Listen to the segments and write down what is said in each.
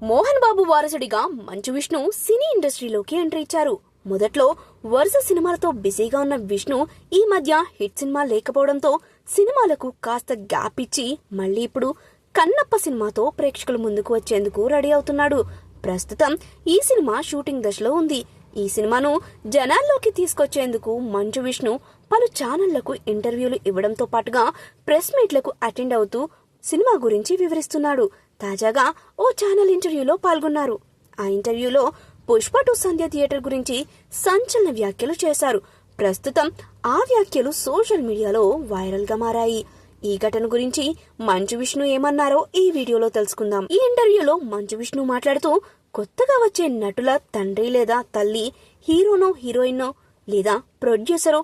మోహన్ బాబు వారసుడిగా మంచు విష్ణు సినీ ఇండస్ట్రీలోకి ఎంట్రీ ఇచ్చారు. మొదట్లో వరుస సినిమాలతో బిజీగా ఉన్న విష్ణు ఈ మధ్య హిట్ సినిమా లేకపోవడంతో సినిమాలకు కాస్త గ్యాప్ ఇచ్చి మళ్ళీ ఇప్పుడు కన్నప్ప సినిమాతో ప్రేక్షకుల ముందుకు వచ్చేందుకు రెడీ అవుతున్నాడు. ప్రస్తుతం ఈ సినిమా షూటింగ్ దశలో ఉంది. ఈ సినిమాను జనాల్లోకి తీసుకొచ్చేందుకు మంచు విష్ణు పలు ఛానళ్లకు ఇంటర్వ్యూలు ఇవ్వడంతో పాటుగా ప్రెస్ మీట్లకు అటెండ్ అవుతూ సినిమా గురించి వివరిస్తున్నాడు. తాజాగా ఓ ఛానల్ ఇంటర్వ్యూలో పాల్గొన్నారు. ఆ ఇంటర్వ్యూలో పుష్ప 2 సంధ్య థియేటర్ గురించి సంచలన వ్యాఖ్యలు చేశారు. ప్రస్తుతం ఆ వ్యాఖ్యలు సోషల్ మీడియాలో వైరల్ గా మారాయి. ఈ ఘటన గురించి మంచు విష్ణు ఏమన్నారో ఈ వీడియోలో తెలుసుకుందాం. ఈ ఇంటర్వ్యూలో మంచు విష్ణు మాట్లాడుతూ, కొత్తగా వచ్చే నటుల తండ్రి లేదా తల్లి హీరోనో హీరోయిన్నో లేదా ప్రొడ్యూసరో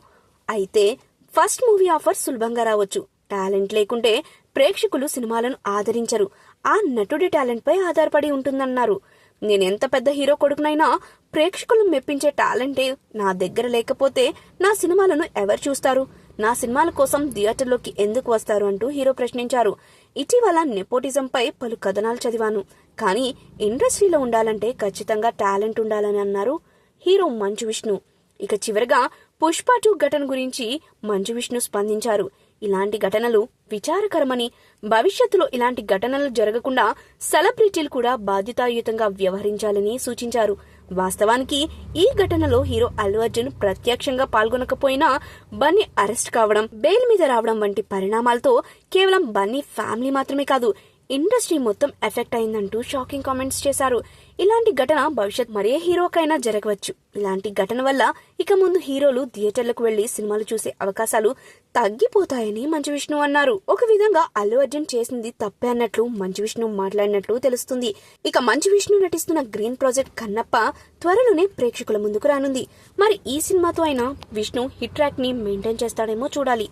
అయితే ఫస్ట్ మూవీ ఆఫర్ సులభంగా రావచ్చు. టాలెంట్ లేకుంటే ప్రేక్షకులు సినిమాలను ఆదరించరు. ఆ నటుడి టాలెంట్ పై ఆధారపడి ఉంటుందన్నారు. నేనెంత పెద్ద హీరో కొడుకునైనా ప్రేక్షకులు మెప్పించే టాలెంటే నా దగ్గర లేకపోతే నా సినిమాలను ఎవరు చూస్తారు? నా సినిమాల కోసం థియేటర్లోకి ఎందుకు వస్తారు అంటూ హీరో ప్రశ్నించారు. ఇటీవల నెపోటిజంపై పలు కథనాలు చదివాను, కానీ ఇండస్ట్రీలో ఉండాలంటే ఖచ్చితంగా టాలెంట్ ఉండాలని అన్నారు హీరో మంచు విష్ణు. ఇక చివరగా పుష్ప 2 ఘటన గురించి మంచు విష్ణు స్పందించారు. ఇలాంటి ఘటనలు విచారకరమని, భవిష్యత్తులో ఇలాంటి ఘటనలు జరగకుండా సెలబ్రిటీలు కూడా బాధ్యతాయుతంగా వ్యవహరించాలని సూచించారు. వాస్తవానికి ఈ ఘటనలో హీరో అల్లు అర్జున్ ప్రత్యక్షంగా పాల్గొనకపోయినా బన్నీ అరెస్ట్ కావడం, బెయిల్ మీద రావడం వంటి పరిణామాలతో కేవలం బన్నీ ఫ్యామిలీ మాత్రమే కాదు, ఇండస్ట్రీ మొత్తం ఎఫెక్ట్ అయిందంటూ షాకింగ్ కామెంట్స్ చేశారు. ఇలాంటి ఘటన భవిష్యత్ మరే హీరోకైనా జరగవచ్చు. ఇలాంటి ఘటన వల్ల ఇక ముందు హీరోలు థియేటర్లకు వెళ్లి సినిమాలు చూసే అవకాశాలు తగ్గిపోతాయని మంచు విష్ణు అన్నారు. ఒక విధంగా అల్లు అర్జున్ చేసింది తప్పే అన్నట్లు మంచు విష్ణు మాట్లాడినట్లు తెలుస్తుంది. ఇక మంచు విష్ణు నటిస్తున్న గ్రీన్ ప్రాజెక్ట్ కన్నప్ప త్వరలోనే ప్రేక్షకుల ముందుకు రానుంది. మరి ఈ సినిమాతో అయినా విష్ణు హిట్ ట్రాక్ ని మెయింటైన్ చేస్తాడేమో చూడాలి.